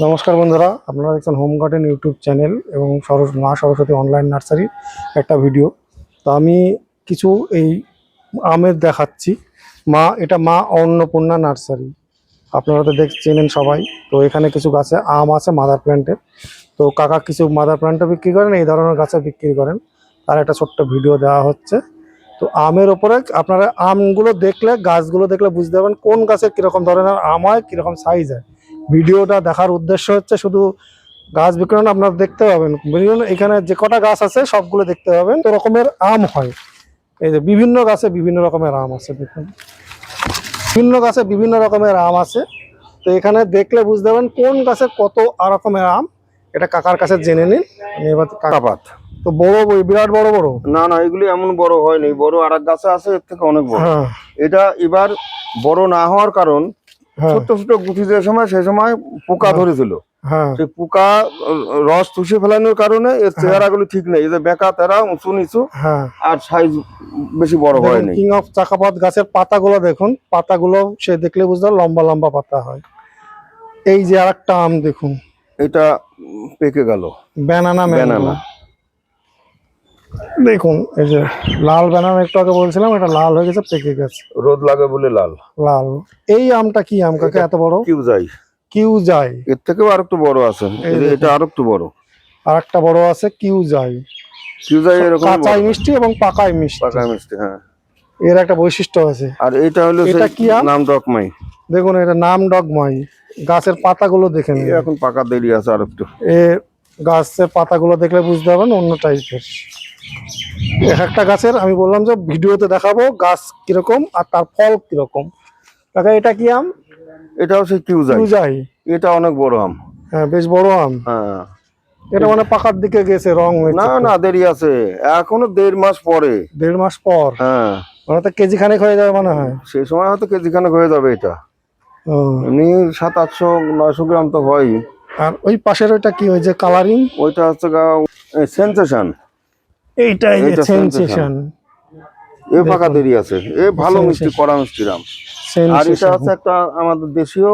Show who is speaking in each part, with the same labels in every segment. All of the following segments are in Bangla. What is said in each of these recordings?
Speaker 1: নমস্কার বন্ধুরা, আপনারা দেখছেন হোম গার্ডেন ইউটিউব চ্যানেল এবং মা সরস্বতী অনলাইন নার্সারি একটা ভিডিও। তো আমি কিছু এই আমের দেখাচ্ছি। এটা মা অন্নপূর্ণা নার্সারি, আপনারা তো চেনেন সবাই। তো এখানে কিছু গাছে আম আছে মাদার প্ল্যান্টের। তো কাকা কিছু মাদার প্ল্যান্টও বিক্রি করেন, এই ধরনের গাছে বিক্রি করেন, তার একটা ছোট্ট ভিডিও দেওয়া হচ্ছে। তো আমের ওপরে আপনারা আমগুলো দেখলে, গাছগুলো দেখলে বুঝতে পারবেন কোন গাছে কীরকম ধরনের আম হয়, কীরকম সাইজ হয়। ভিডিওটা দেখার উদ্দেশ্য হচ্ছে শুধু গাছ বিক্রি না, আপনারা দেখতে পাবেন এখানে যে কটা গাছ আছে সবগুলো দেখতে পাবেন তো রকমের আম হয়। এই যে বিভিন্ন গাছে বিভিন্ন রকমের আম আছে, দেখুন বিভিন্ন গাছে বিভিন্ন রকমের আম আছে। তো এখানে দেখলে বুঝতে পারবেন কোন গাছে কত রকমের আম। এটা কাকার কাছে জেনে নিন। আমি এবার
Speaker 2: কাকাপাত
Speaker 1: তো বড় বিরাট বড় বড়
Speaker 2: না, এগুলি এমন বড় হয়নি, বড় আর এক গাছে আছে এর থেকে অনেক বড়। এটা এবার বড় না হওয়ার কারণ ছোট ছোট গুটি যে সময় সেই সময় পোকা ধরেছিল, সেই পোকা রস চুষে ফেলানোর কারণে এর চেহারাগুলো ঠিক নেই, এই যে বেঁকা তেরা উঁচু নিচু আর সাইজ বেশি বড় হয়নি।
Speaker 1: কিং অফ চাকাপাত গাছের পাতাগুলো দেখুন, পাতাগুলো সে দেখলে বুঝতে লম্বা লম্বা পাতা হয়। এই যে আরেকটা আম দেখুন,
Speaker 2: এটা পেকে গেল,
Speaker 1: ব্যানানা দেখুন। এই যে লাল ব্যানানা একটু আগে বলছিলাম, এটা লাল হয়ে গেছে, পেকে গেছে,
Speaker 2: রোদ লাগে বলে লাল।
Speaker 1: এই আমটা কি আম কাকে এত বড়? কিউজাই।
Speaker 2: এর থেকেও আর একটু বড় আছে, এটা আর একটু বড়,
Speaker 1: আর একটা বড় আছে কিউজাই।
Speaker 2: এরকম
Speaker 1: কাঁচাই মিষ্টি এবং পাকাই মিষ্টি,
Speaker 2: হ্যাঁ।
Speaker 1: এর একটা বৈশিষ্ট্য আছে।
Speaker 2: আর এটা হলো কি আম? নাম ডকমাই।
Speaker 1: দেখুন এটা নাম ডকমাই। গাছের পাতাগুলো দেখেন,
Speaker 2: এখন পাকা দেরি আছে আর একটু।
Speaker 1: গাছের পাতাগুলো দেখলে বুঝতে পারবেন অন্য টাইপের। একটা গাছের আমি বললাম যে ভিডিওতে দেখাবো গাছ কিরকম আর তার ফল কিরকম। কাকা এটা কি আম?
Speaker 2: এটা হচ্ছে কিউজাই। এটা অনেক বড় আম,
Speaker 1: হ্যাঁ বেশ বড় আম।
Speaker 2: হ্যাঁ
Speaker 1: এটা মানে পাকার দিকে গেছে, রং হয়েছে।
Speaker 2: না দেরি আছে, এখনো 1.5 মাস পরে।
Speaker 1: 1.5 মাস পর?
Speaker 2: হ্যাঁ,
Speaker 1: মানে তো কেজি খানেক হয়ে যাবে মনে হয়।
Speaker 2: সেই সময় হয়তো কেজি খানেক হয়ে যাবে। এটা এমনি 700-800-900 গ্রাম তো হয়।
Speaker 1: আর ওই পাশের ওইটা কি, ওই যে কালারিং,
Speaker 2: ওইটা হচ্ছে সেনসেশন।
Speaker 1: এইটা সেনসেশন।
Speaker 2: এ পাকা দেরি আছে, এ ভালো মিষ্টি, কড়া মিষ্টি আম। আর এটা হচ্ছে একটা আমাদের দেশীয়,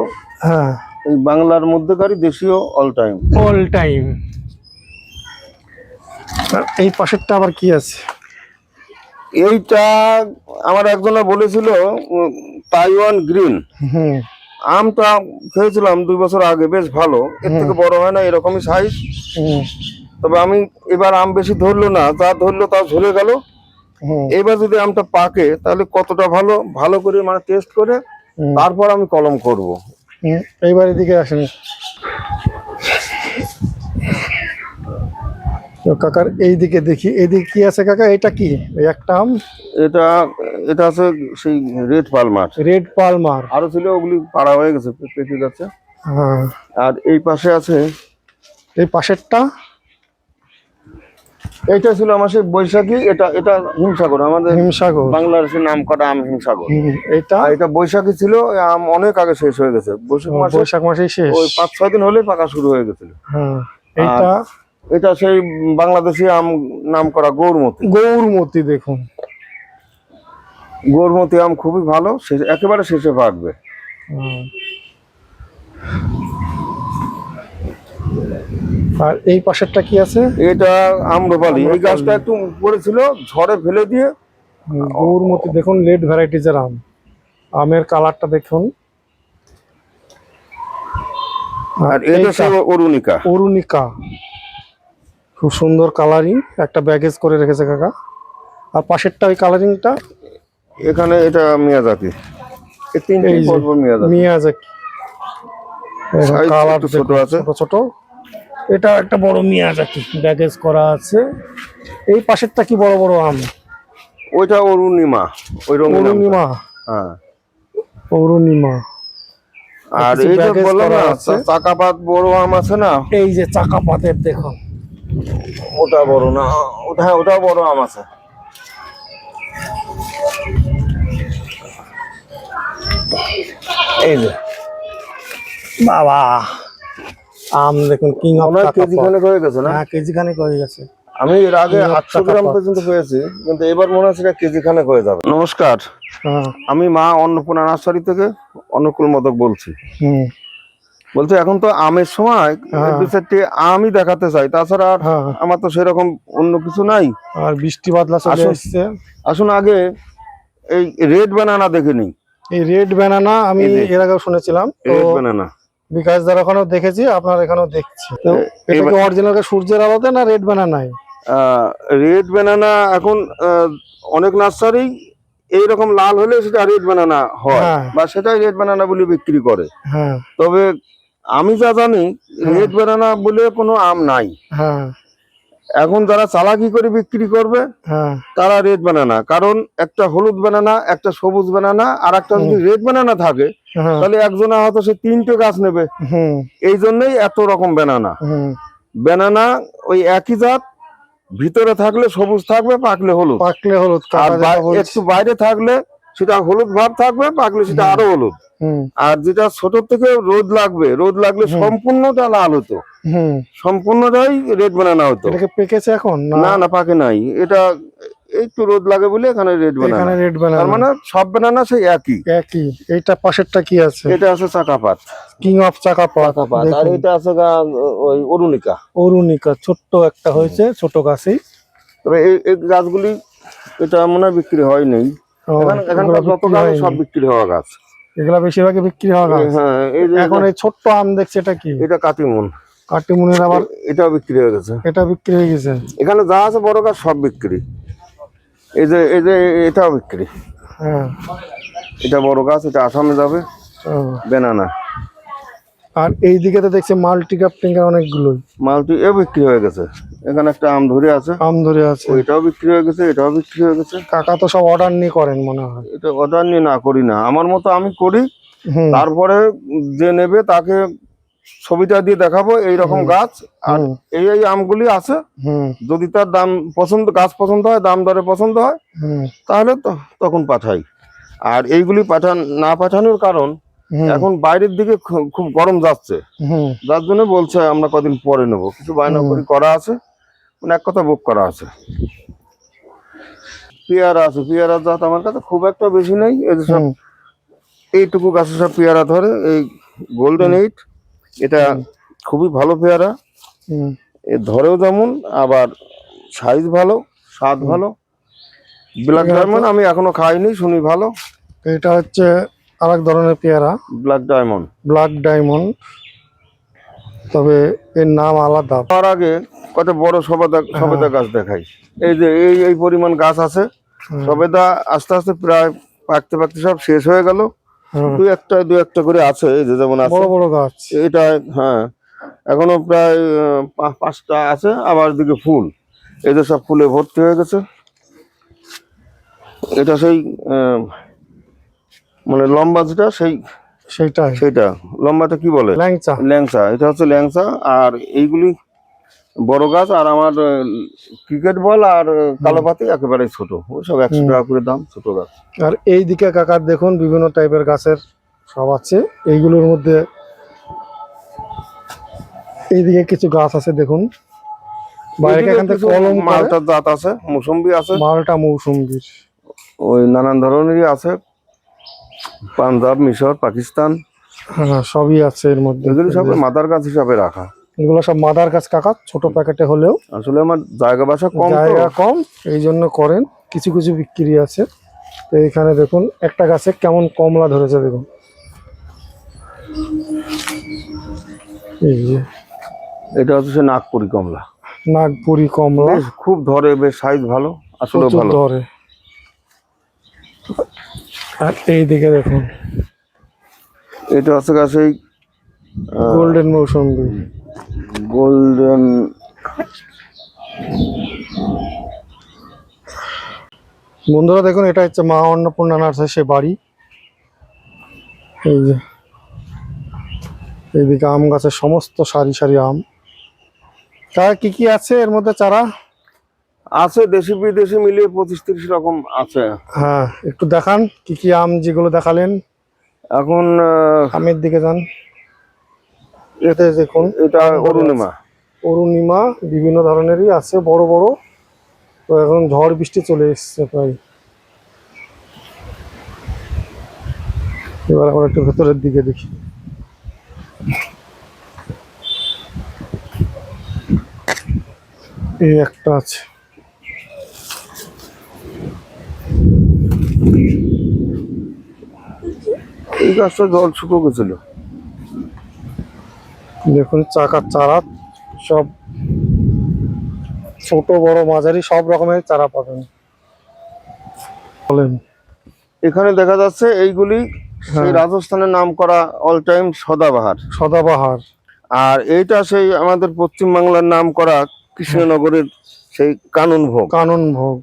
Speaker 1: হ্যাঁ
Speaker 2: এই বাংলার মধ্যেকারই দেশীয় অল টাইম।
Speaker 1: এই পাশেরটা আবার কি আছে?
Speaker 2: এইটা আমার একজনে বলেছিল তাইওয়ান গ্রিন। আমটা খেয়েছিলাম 2 বছর আগে, বেশ ভালো, এর থেকে বড় হয় না, এরকমই সাইজ। তবে আমি এবার আম বেশি ধরলো না, যা ধরলো তা ঝরে গেল। এবার যদি আমটা পাকে তাহলে কতটা ভালো করে মানে টেস্ট করে তারপর আমি কলম করব।
Speaker 1: এইবার এদিকে আসেন কাকার, এইদিকে দেখি, এইদিকে কি আছে কাকা? এটা কি একটা আম?
Speaker 2: এটা আছে সেই রেড পালমার। আরো ছিল, ওগুলি পাড়া হয়ে গেছে, পেকে যাচ্ছে। আর এই পাশে আছে,
Speaker 1: এই পাশেরটা,
Speaker 2: এইটা ছিল আমার সেই বৈশাখী। এটা হিমসাগর, আমাদের বাংলাদেশের নাম করা আম হিমসাগর। এটা বৈশাখী ছিল, আম অনেক আগে শেষ হয়ে গেছে, বৈশাখ মাসে শেষ, ওই 5-6 দিন হলে পাকা শুরু হয়ে গেছিল। এটা সেই বাংলাদেশি আম নাম করা গৌরমতি।
Speaker 1: দেখুন
Speaker 2: গৌরমতি আম খুবই ভালো, একেবারে শেষে পাকবে।
Speaker 1: আর এই পাশেরটা কি আছে?
Speaker 2: এটা আম্রপালি। এই গাছটা একটু উপরে ছিল, ঝড়ে ফেলে দিয়ে।
Speaker 1: গৌরমতি দেখুন, লেট ভ্যারাইটিজের আম। আমের কালারটা দেখুন।
Speaker 2: আর এটা সেই
Speaker 1: অরুণিকা, খুব সুন্দর কালারিং, একটা ব্যাগেজ করে রেখেছে কাকা। আর পাশেরটা ওই কালারিংটা,
Speaker 2: এখানে এটা মিয়াজাকি। এই তিনটি পরপর
Speaker 1: মিয়াজাকি। কালার ছোট আছে, ছোট। এটা একটা বড় মিয়াজাকি, ব্যাগেজ করা আছে। এই পাশেরটা কি বড় বড় আম?
Speaker 2: ওইটা অরুণিমা।
Speaker 1: হ্যাঁ অরুণিমা।
Speaker 2: আর এই যে বললাম না চাকাপাত বড় আম আছে না,
Speaker 1: এই যে চাকাপাতের দেখুন,
Speaker 2: ওটা বড় না, ওটাও বড় আম আছে।
Speaker 1: এই যে বাবা আম দেখুন, কিং অফ
Speaker 2: কেজি খানেক হয়ে গেছে না?
Speaker 1: হ্যাঁ কেজি খানেক হয়ে গেছে।
Speaker 2: আমি এর আগে 800 গ্রাম পর্যন্ত পেয়েছি, কিন্তু এবার মনে হচ্ছে কেজি খানেক হয়ে যাবে। নমস্কার, আমি মা অন্নপূর্ণা নার্সারি থেকে অনুকূল মোদক বলছি। বলছে এখন তো আমের সময়,
Speaker 1: হ্যাঁ।
Speaker 2: দু চারটে আমই দেখাতে চাই, তাছাড়া আর
Speaker 1: হ্যাঁ,
Speaker 2: আমার তো সেরকম অন্য কিছু নাই।
Speaker 1: আর বৃষ্টি বাদলা চলে
Speaker 2: আসুন।
Speaker 1: এসছে।
Speaker 2: আসুন আগে এই রেড বানানা দেখে নিই।
Speaker 1: এই রেড ব্যানানা আমি
Speaker 2: এই যে
Speaker 1: এর আগেও শুনেছিলাম তো,
Speaker 2: রেড বানানা,
Speaker 1: বিকাশ দার ওখানেও দেখেছি, আপনার এখানেও দেখছি। তো এটা কি অরিজিনাল সূর্যের আলোতে না রেড ব্যানানাই?
Speaker 2: রেড বানানা এখন অনেক নার্সারি এইরকম লাল হলে সেটা রেড বানানা হয়,
Speaker 1: হ্যাঁ।
Speaker 2: বা সেটাই রেড বানানা বলে বিক্রি করে।
Speaker 1: হ্যাঁ।
Speaker 2: তবে আমি যা জানি
Speaker 1: হ্যাঁ।
Speaker 2: রেড বানানা বলে কোনো আম নাই।
Speaker 1: হ্যাঁ।
Speaker 2: এখন যারা চালাকি করে বিক্রি করবে
Speaker 1: হ্যাঁ।
Speaker 2: তারা রেড বানানা, কারণ একটা হলুদ বানানা, একটা সবুজ বানানা, আর একটা যদি রেড বানানা থাকে
Speaker 1: হ্যাঁ।
Speaker 2: তাহলে একজনে হয়তো সে 3টে গাছ নেবে।
Speaker 1: হুম।
Speaker 2: এই জন্যই এত রকম বানানা।
Speaker 1: হুম।
Speaker 2: বানানা ওই একই জাত, ভিতরে থাকলে সবুজ থাকবে, পাকলে হলুদ।
Speaker 1: পাকলে হলুদ,
Speaker 2: আর
Speaker 1: কাকা যেটা বলছে।
Speaker 2: একটু বাইরে থাকলে সেটা হলুদ ভাব থাকবে, পাকলে সেটা আরো হলুদ।
Speaker 1: হুম।
Speaker 2: আর যেটা ছোট থেকে রোদ লাগবে, রোদ লাগলে সম্পূর্ণটা লাল হতো,
Speaker 1: হুম।
Speaker 2: সম্পূর্ণটাই রেড বানানা হতো।
Speaker 1: এটাকে পেকেছে এখন
Speaker 2: না না, পাকে নাই, এটা একটু রোদ লাগে বলে এখানে রেড বানানা।
Speaker 1: এখানে রেড
Speaker 2: তার
Speaker 1: বানানা
Speaker 2: মানে সব বানানা সেই একই।
Speaker 1: একই। এইটা পাশেরটা কি আছে?
Speaker 2: এটা আছে চাকাপাত,
Speaker 1: কিং অফ চাকাপাত।
Speaker 2: আর এটা আছে ওই অরুণিকা।
Speaker 1: অরুণিকা ছোট্ট একটা হয়েছে, ছোট গাছেই।
Speaker 2: তবে এই গাছগুলি এটা মনে হয় বিক্রি হয় নেই।
Speaker 1: ও,
Speaker 2: এখানকার যত গাছ সব বিক্রি হওয়া গাছ।
Speaker 1: এগুলা বেশিরভাগই বিক্রি হওয়া গাছ।
Speaker 2: হ্যাঁ, এই যে
Speaker 1: এখন এই ছোট্ট আম দেখছি, এটা কি?
Speaker 2: এটা কাটিমন।
Speaker 1: কাটিমুনের আবার
Speaker 2: এটাও বিক্রি হয়ে গেছে।
Speaker 1: এটা বিক্রি হয়ে গেছে।
Speaker 2: এখানে যা আছে বড় গাছ সব বিক্রি। এই যে এটাও বিক্রি।
Speaker 1: হ্যাঁ।
Speaker 2: এটা বড় গাছ, এটা আসামে যাবে
Speaker 1: ও।
Speaker 2: বেনানা।
Speaker 1: আর এই দিকে তো দেখছি মাল্টি ক্যাপটিংয়ের অনেকগুলোই।
Speaker 2: মালটি এ বিক্রি হয়ে গেছে। এখানে একটা আম ধরে আছে,
Speaker 1: আম ধরে আছে।
Speaker 2: ওইটাও বিক্রি হয়ে গেছে, এটাও বিক্রি হয়ে গেছে।
Speaker 1: কাকা তো সব অর্ডার নিয়ে করেন মনে হয়।
Speaker 2: এটা অর্ডার নিয়ে না করি না, আমার মতো আমি করি।
Speaker 1: হুম।
Speaker 2: তারপরে যে নেবে তাকে ছবিটা দিয়ে দেখাবো এইরকম গাছ আর এই আমগুলি আছে।
Speaker 1: হুম।
Speaker 2: যদি তার দাম পছন্দ, গাছ পছন্দ হয়, দাম দরে পছন্দ হয়,
Speaker 1: হুম।
Speaker 2: তাহলে তখন পাঠাই। আর এইগুলি না পাঠানোর কারণ এখন বাইরের দিকে খুব গরম যাচ্ছে, যার জন্য বলছে আমরা কদিন পরে নেবো, কিছু বায়না করি করা আছে, মানে এক কথা বুক করা আছে। পেয়ারা আছে, পেয়ারা জাত আমার কাছে খুব একটা বেশি নেই। এই যে সব এইটুকু গাছে সব পেয়ারা ধরে, এই গোল্ডেন 8 এটা খুবই ভালো পেয়ারা। এ ধরেও যেমন, আবার সাইজ ভালো, স্বাদ ভালো। ব্ল্যাক ডায়মন্ড আমি এখনো খাইনি, শুনি ভালো।
Speaker 1: এটা হচ্ছে আরেক ধরনের পেয়ারা,
Speaker 2: ব্ল্যাক ডায়মন্ড।
Speaker 1: ব্ল্যাক ডায়মন্ড, তবে এর নাম আলাদা।
Speaker 2: তার আগে কত বড় সবেদা গাছ দেখাই। এই যে এই পরিমাণ গাছ আছে সবেদা, আস্তে আস্তে প্রায় পাকতে পাকতে সব শেষ হয়ে গেল। দু একটা করে আছে, এই যে যেমন আছে
Speaker 1: বড় বড় গাছ।
Speaker 2: এটা হ্যাঁ, এখনো প্রায় 5টা আছে। আবার দিকে ফুল, এই যে সব ফুলে ভর্তি হয়ে গেছে। এটা সেই মানে লম্বা যেটা সেইটা লম্বাটা কি বলে?
Speaker 1: ল্যাংচা।
Speaker 2: ল্যাংচা, এটা হচ্ছে ল্যাংচা। আর এইগুলি বড় গাছ। আর আমার ক্রিকেট বল আর কালো পাতি একেবারে ছোট, ওই সব 100 টাকা করে দাম, ছোট গাছ।
Speaker 1: আর এই দিকে কাকার দেখুন বিভিন্ন টাইপের গাছের সব আছে। এইগুলোর মধ্যে এইদিকে কিছু গাছ আছে দেখুন, বাইরে এখান থেকে কলম
Speaker 2: মালটার জাত আছে, মৌসুম্বি আছে,
Speaker 1: মালটা মৌসুম্বির
Speaker 2: ওই নানান ধরনেরই আছে, পাঞ্জাব, মিশর, পাকিস্তান,
Speaker 1: হ্যাঁ সবই আছে এর মধ্যে।
Speaker 2: এগুলি সব মাদার গাছ হিসাবে রাখা।
Speaker 1: এগুলো সব মাদার গাছ কাকা, ছোট প্যাকেটে হলেও।
Speaker 2: আসলে আমার জায়গা বাসা কম,
Speaker 1: জায়গা কম, এই জন্য করেন। কিছু কিছু বিক্রি আছে। তো এখানে দেখুন একটা গাছে কেমন কমলা ধরেছে দেখুন, এই যে
Speaker 2: এটা হচ্ছে সে নাগপুরি কমলা।
Speaker 1: নাগপুরি কমলা
Speaker 2: খুব ধরে, বেশ সাইজ ভালো, আসলে ভালো
Speaker 1: ধরে। আর এই দিকে দেখুন
Speaker 2: এটা আছে গাছে
Speaker 1: গোল্ডেন মৌসুম্বি।
Speaker 2: গোল্ডেন
Speaker 1: বন্ধুরা দেখুন, এটা হচ্ছে মা অন্নপূর্ণা নার্সারি সে বাড়ি। এই যে এইদিকে আম গাছের সমস্ত সারি সারি আম। তার কি কি আছে এর মধ্যে চারা?
Speaker 2: আছে দেশি বিদেশি মিলিয়ে 25-30 রকম আছে।
Speaker 1: হ্যাঁ একটু দেখান কি কি আম, যেগুলো দেখালেন।
Speaker 2: এখন
Speaker 1: আমের দিকে যান, এতে দেখুন
Speaker 2: এটা অরুণিমা।
Speaker 1: অরুণিমা বিভিন্ন ধরনেরই আছে, বড় বড়। তো এখন ঝড় বৃষ্টি চলে এসছে প্রায়। এবার আমরা একটু ভেতরের দিকে দেখি। এই একটা আছে।
Speaker 2: এই গাছটা জল শুকিয়ে গেছিল।
Speaker 1: দেখুন চাকার চারা, সব ছোট বড় মাঝারি সব রকমের চারা পাবেন। বলেন।
Speaker 2: এখানে দেখা যাচ্ছে এইগুলি সেই রাজস্থানের নাম করা অল টাইম সদাবাহার।
Speaker 1: সদাবাহার।
Speaker 2: আর এইটা সেই আমাদের পশ্চিম বাংলার নাম করা কৃষ্ণনগরের সেই কানন ভোগ।
Speaker 1: কানন ভোগ।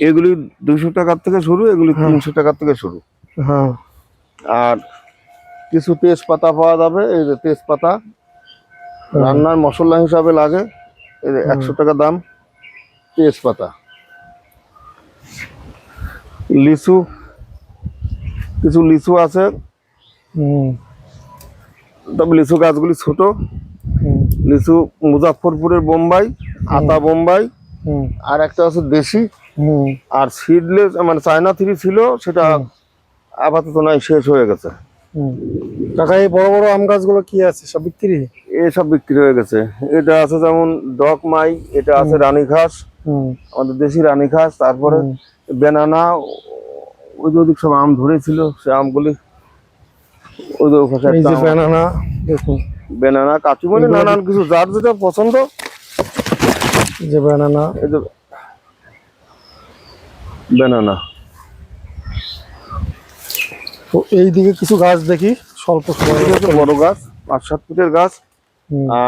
Speaker 2: এগুলি 200 টাকার থেকে শুরু, এগুলি 300 টাকার থেকে শুরু।
Speaker 1: হ্যাঁ।
Speaker 2: আর কিছু তেজপাতা পাওয়া যাবে, এই যে তেজপাতা রান্নার মশলা হিসাবে লাগে, এই যে 100 টাকা দাম তেজপাতা। লিচু, কিছু লিচু আছে, তবে লিচু গাছগুলি ছোট। লিচু মুজাফফরপুরের বোম্বাই, আতা বোম্বাই, আর একটা আছে দেশি। আর সিডলেস মানে চায়না 3 ছিল, সেটা আপাতত নাই, শেষ হয়ে গেছে।
Speaker 1: কাকা এই বড় বড় আম গাছগুলো কি আছে, সব বিক্রি?
Speaker 2: এসব বিক্রি হয়ে গেছে। এটা আছে যেমন ডকমাই, এটা আছে রানী ঘাস, আমাদের দেশি রানী ঘাস। তারপরে বেনানা, ওই যে ওদিক সব আম ধরেছিল, সে আমগুলি ওই যে ওখানে
Speaker 1: এই যে বেনানা, দেখুন
Speaker 2: বেনানা, কাটিমনি, নানান কিছু যার যেটা পছন্দ।
Speaker 1: এই যে বেনানা,
Speaker 2: এই যে বেনানা।
Speaker 1: তো এই দিকে কিছু গাছ দেখি স্বল্প সময়।
Speaker 2: বড় গাছ 5-7 ফুটের গাছ।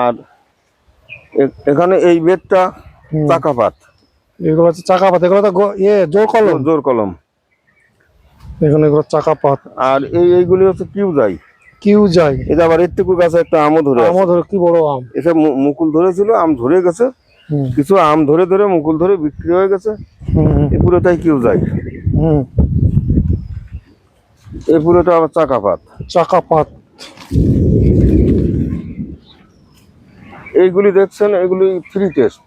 Speaker 2: আর এখানে এই বেডটা চাকাপাত।
Speaker 1: এগুলো হচ্ছে চাকাপাত, এগুলো তো জোর কলম।
Speaker 2: জোর কলম।
Speaker 1: এখানে এগুলো চাকাপাত।
Speaker 2: আর এইগুলি হচ্ছে কিউ যাই।
Speaker 1: কিউ যাই।
Speaker 2: এটা আবার এরটুকু গাছে একটা আমও ধরে আছে।
Speaker 1: আমও ধরে, কি বড় আম!
Speaker 2: এসব মুকুল ধরেছিল, আম ধরে গেছে। কিছু আম ধরে ধরে মুকুল ধরে বিক্রি হয়ে গেছে। এই পুরোটাই কিউ যাই। এই পুরোটা আবার চাকাপাত।
Speaker 1: চাকাপাত।
Speaker 2: এইগুলি দেখছেন, এগুলি ফ্রি টেস্ট।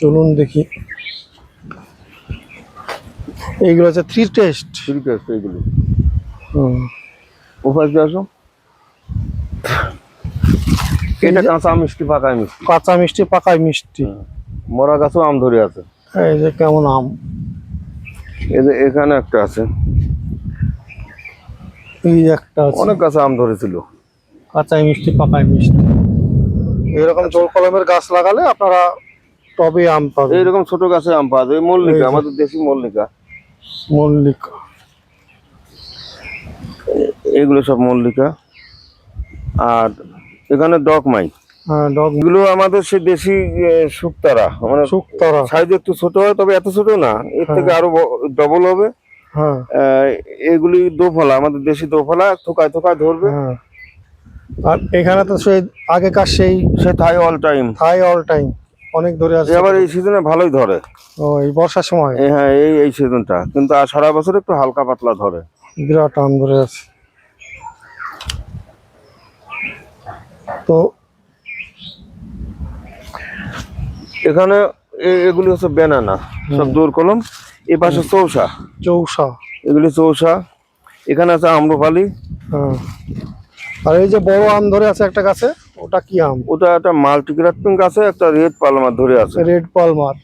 Speaker 1: চলুন দেখি। এইগুলো হচ্ছে ফ্রি টেস্ট।
Speaker 2: ফ্রি টেস্ট এইগুলি। ওপাশ দিয়ে আসো। এটা কাঁচা মিষ্টি, পাকায় মিষ্টি।
Speaker 1: কাঁচা মিষ্টি, পাকায় মিষ্টি।
Speaker 2: মরা গাছও আম ধরে আছে।
Speaker 1: এই যে কেমন আম!
Speaker 2: এই যে এখানে একটা আছে,
Speaker 1: এই একটা আছে।
Speaker 2: অনেক গাছে আম ধরেছিল।
Speaker 1: কাঁচাই মিষ্টি, পাকায় মিষ্টি। এরকম জোর কলমের গাছ লাগালে আপনারা টবে আম পাবেন।
Speaker 2: এইরকম ছোট গাছে আম পাওয়া যায়। মল্লিকা, আমাদের দেশি মল্লিকা।
Speaker 1: মল্লিকা।
Speaker 2: এগুলো সব মল্লিকা। আর এখানে ডকমাই। এগুলো আমাদের সেই দেশি শুকতারা, মানে
Speaker 1: শুকতারা
Speaker 2: সাইজ একটু ছোট হয়, তবে এত ছোট না, এর থেকে আরো ডবল হবে। এগুলি দোফলা, আমাদের দেশি দোফলা, থোকায় থোকায় ধরবে।
Speaker 1: আর এখানে তো সেই আগেকার সেই
Speaker 2: থাই অল টাইম।
Speaker 1: থাই অল টাইম অনেক ধরে আছে।
Speaker 2: এবার এই সিজনে ভালোই ধরে।
Speaker 1: ও, এই বর্ষার সময়।
Speaker 2: হ্যাঁ, এই সিজনটা কিন্তু আর সারা বছর একটু হালকা পাতলা ধরে।
Speaker 1: বিরাট আম ধরে আছে। তো
Speaker 2: এখানে এগুলি হচ্ছে বেনানা, সব দূর কলম। এ পাশে চৌসা।
Speaker 1: চৌসা।
Speaker 2: এগুলি চৌসা। এখানে আছে আম্রপালি।
Speaker 1: আর এই যে বড় আম ধরে আছে একটা গাছে, ওটা কি আম?
Speaker 2: ওটা একটা মাল্টিগ্রাফটিং গাছে একটা রেড পালমার ধরে আছে।
Speaker 1: Red Palmer.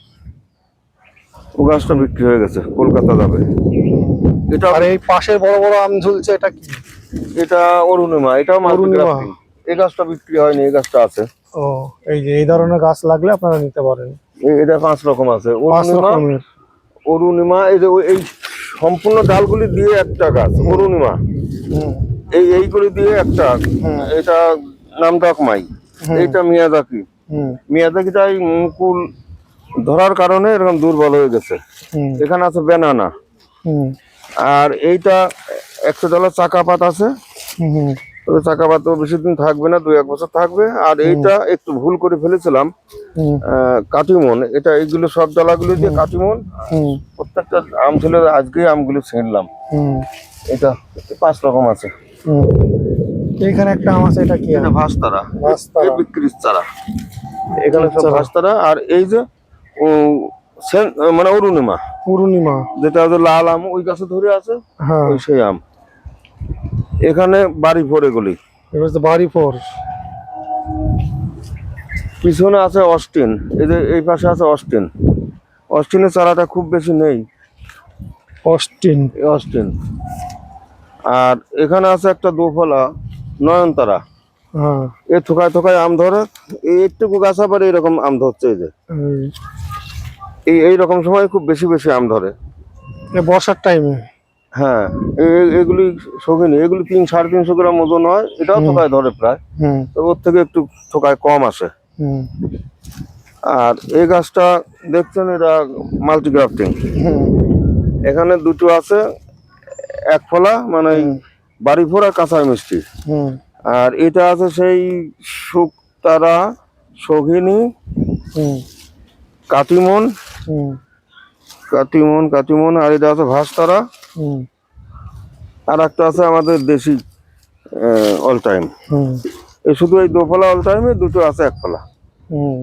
Speaker 2: ও গাছটা বিক্রি হয়ে গেছে, কলকাতা যাবে এটা।
Speaker 1: আর এই পাশের বড় বড় আম ঝুলছে, এটা কি?
Speaker 2: এটা অরুণিমা, এটাও মাল্টিগ্রাফটিং। এই গাছটা বিক্রি হয়নি, এই গাছটা আছে।
Speaker 1: ও, এই যে এই ধরনের গাছ লাগলে আপনারা নিতে পারেন।
Speaker 2: এটা 5 রকম আছে। অরুণিমা, এই যে এই সম্পূর্ণ ডালগুলি দিয়ে একটা গাছ অরুণিমা। এইগুলি দিয়ে একটা, এটা নাম ডকমাই। এইটা মিয়াজাকি। মিয়াজাকিটাই মুকুল ধরার কারণে এরকম দুর্বল হয়ে গেছে। এখানে আছে বেনানা। আর এইটা $100 চাকাপাত আছে। তবে চাকাপাত বেশি দিন থাকবে না, 2-1 বছর থাকবে। আর এইটা একটু ভুল করে ফেলেছিলাম, কাটিমন। এটা এইগুলো সব ডালাগুলো দিয়ে কাটিমন। প্রত্যেকটা আম ছিল, আজকে আমগুলো ছিঁড়লাম। এটা 5 রকম আছে।
Speaker 1: এখানে একটা আম আছে, এটা কি?
Speaker 2: এটা ভাস্তারা, এই বিক্রির চারা। এখানে সব ভাস্তারা। আর এই যে মানে অরুণিমা। অরুণিমা যেটা লাল আম, ওই গাছে ধরে আছে, ওই সেই আম। এখানে বাড়ি ফোর, এগুলি
Speaker 1: বাড়ি ফোর।
Speaker 2: পিছনে আছে অস্টিন, এই যে এই পাশে আছে অস্টিন। অস্টিনের চারাটা খুব বেশি নেই,
Speaker 1: অস্টিন।
Speaker 2: এই অস্টিন। আর এখানে আছে একটা দোফলা নয়নতারা,
Speaker 1: হ্যাঁ,
Speaker 2: এ থোকায় থোকায় আম ধরে, এইটুকু গাছ আবার এইরকম আম ধরছে। এই যে এইরকম সময় খুব বেশি বেশি আম ধরে।
Speaker 1: বর্ষার টাইমে।
Speaker 2: হ্যাঁ, এগুলি শৌখিনী, এগুলি 300-350 গ্রাম ওজন হয়, এটাও থোকায় ধরে প্রায়,
Speaker 1: হুম
Speaker 2: তো ওর থেকে একটু থোকায় কম আসে।
Speaker 1: হুম
Speaker 2: আর এই গাছটা দেখছেন, এটা মাল্টিগ্রাফটিং।
Speaker 1: হুম
Speaker 2: এখানে দুটো আছে এক ফলা, মানে বাড়ি ভরা কাঁচা মিষ্টি।
Speaker 1: হুম
Speaker 2: আর এটা আছে সেই শুকতারা, শৌখিনী,
Speaker 1: হুম
Speaker 2: কাটিমন,
Speaker 1: হুম
Speaker 2: কাটিমন কাটিমন। আর এটা আছে ভাস্তারা।
Speaker 1: হুম
Speaker 2: আর একটা আছে আমাদের দেশি অল টাইম।
Speaker 1: হুম
Speaker 2: এই শুধু এই দোফলা অল টাইমে, দুটো আছে এক ফলা।
Speaker 1: হুম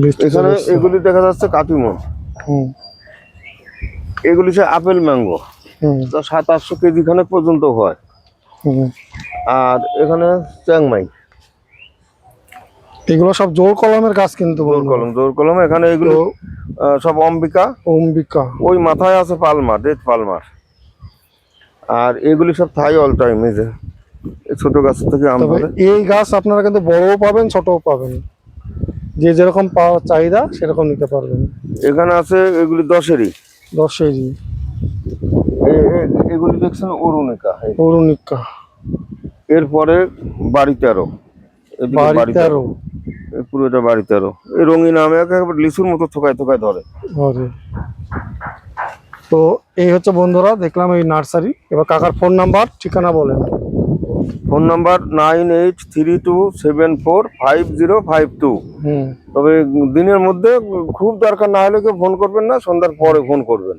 Speaker 1: বুঝতে
Speaker 2: এখানে
Speaker 1: পেরেছি।
Speaker 2: এগুলি দেখা যাচ্ছে কাটিমন,
Speaker 1: হুম
Speaker 2: এগুলি সে আপেল ম্যাঙ্গো,
Speaker 1: হুম
Speaker 2: 700-800 কেজি খানে পর্যন্ত হয়।
Speaker 1: হুম
Speaker 2: আর এখানে চ্যাংমাই,
Speaker 1: এগুলো সব জোর কলমের গাছ কিন্তু বন্ধুরা।
Speaker 2: জোর কলম। এখানে এগুলো
Speaker 1: তো
Speaker 2: সব অম্বিকা।
Speaker 1: অম্বিকা।
Speaker 2: ওই মাথায় আছে পালমার, রেড পালমার। আর এগুলি সব থাই অল টাইম। এই যে এই ছোট গাছ থেকে আম
Speaker 1: তবে
Speaker 2: ধরে।
Speaker 1: এই গাছ আপনারা কিন্তু বড়ও পাবেন, ছোটও পাবেন, যে যেরকম পাওয়ার চাহিদা সেরকম নিতে পারবেন।
Speaker 2: এখানে আছে এগুলি 10-এরই।
Speaker 1: 10-এরই।
Speaker 2: এগুলি দেখছেন অরুণিকা।
Speaker 1: অরুণিকা।
Speaker 2: এরপরে বাড়ি 13, এদিকে
Speaker 1: বাড়ি
Speaker 2: বাড়ি
Speaker 1: 13।
Speaker 2: 13, এই পুরোটা বাড়ি 13। এই রঙিন আম একেবারে লিচুর মতো থোকায় থোকায় ধরে।
Speaker 1: ঘরে। তো এই হচ্ছে বন্ধুরা, দেখলাম এই নার্সারি। এবার কাকার ফোন নাম্বার ঠিকানা বলেন।
Speaker 2: Phone number 9832745052।
Speaker 1: হুম
Speaker 2: তবে দিনের মধ্যে খুব দরকার না হলে কেউ ফোন করবেন না, সন্ধ্যার পরে ফোন করবেন।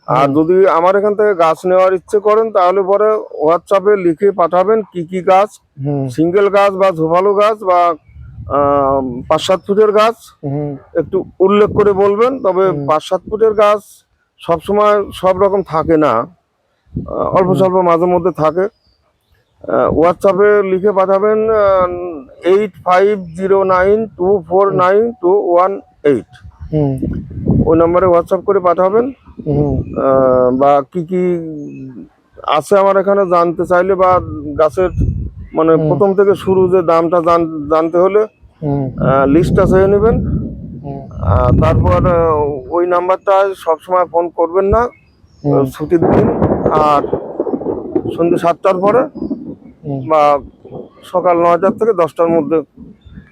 Speaker 2: আর যদি আমার এখান থেকে গাছ নেওয়ার ইচ্ছে করেন, তাহলে পরে হোয়াটসঅ্যাপে লিখে পাঠাবেন কি কি গাছ,
Speaker 1: হুম
Speaker 2: সিঙ্গেল গাছ বা ঝোপালো গাছ বা 5-7 ফুটের গাছ
Speaker 1: হুম
Speaker 2: একটু উল্লেখ করে বলবেন। তবে 5-7 ফুটের গাছ সবসময় সব রকম থাকে না, অল্প স্বল্প মাঝে মধ্যে থাকে। হোয়াটসঅ্যাপে লিখে পাঠাবেন 8509249218।
Speaker 1: হুম
Speaker 2: ওই নম্বরে হোয়াটসঅ্যাপ করে পাঠাবেন।
Speaker 1: হুম
Speaker 2: বা কি কি আছে আমার এখানে জানতে চাইলে, বা গাছের মানে প্রথম থেকে শুরু যে দামটা জানতে হলে
Speaker 1: হুম
Speaker 2: লিস্টটা চেয়ে নেবেন।
Speaker 1: হুম
Speaker 2: তারপর ওই নাম্বারটায় সবসময় ফোন করবেন না, ছুটির দিন আর সন্ধ্যে 7টার পরে
Speaker 1: হুম
Speaker 2: বা সকাল 9টার থেকে 10টার মধ্যে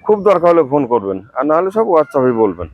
Speaker 2: খুব দরকার হলে ফোন করবেন, আর নাহলে সব হোয়াটসঅ্যাপে বলবেন।